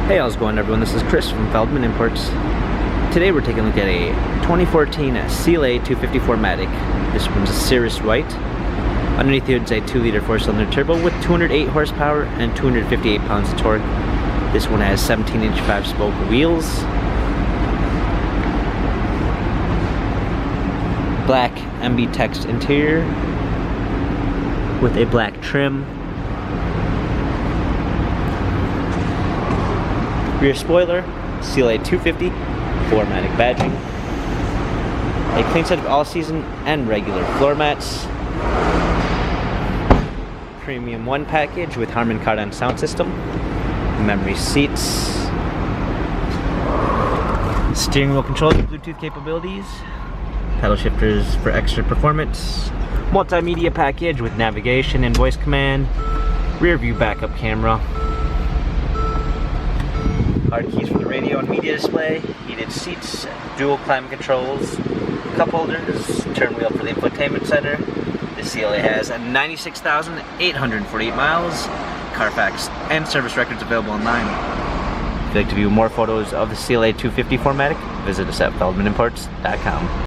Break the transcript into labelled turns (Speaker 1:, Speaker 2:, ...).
Speaker 1: Hey, how's it going, everyone? This is Chris from Feldmann Imports. Today we're taking a look at a 2014 CLA 250 4MATIC. This one's a Cirrus White. Underneath here it's a 2-liter 4-cylinder turbo with 208 horsepower and 258 pounds of torque. This one has 17-inch 5-spoke wheels. Black MB text interior with a black trim. Rear spoiler, CLA 250, 4MATIC badging. A clean set of all-season and regular floor mats. Premium 1 package with Harman Kardon sound system. Memory seats. Steering wheel controls with Bluetooth capabilities. Pedal shifters for extra performance. Multimedia package with navigation and voice command. Rear view backup camera. Hard keys for the radio and media display, heated seats, dual climate controls, cup holders, turn wheel for the infotainment center. The CLA has 96,848 miles, Carfax and service records available online. If you'd like to view more photos of the CLA 250 4MATIC, visit us at feldmanimports.com.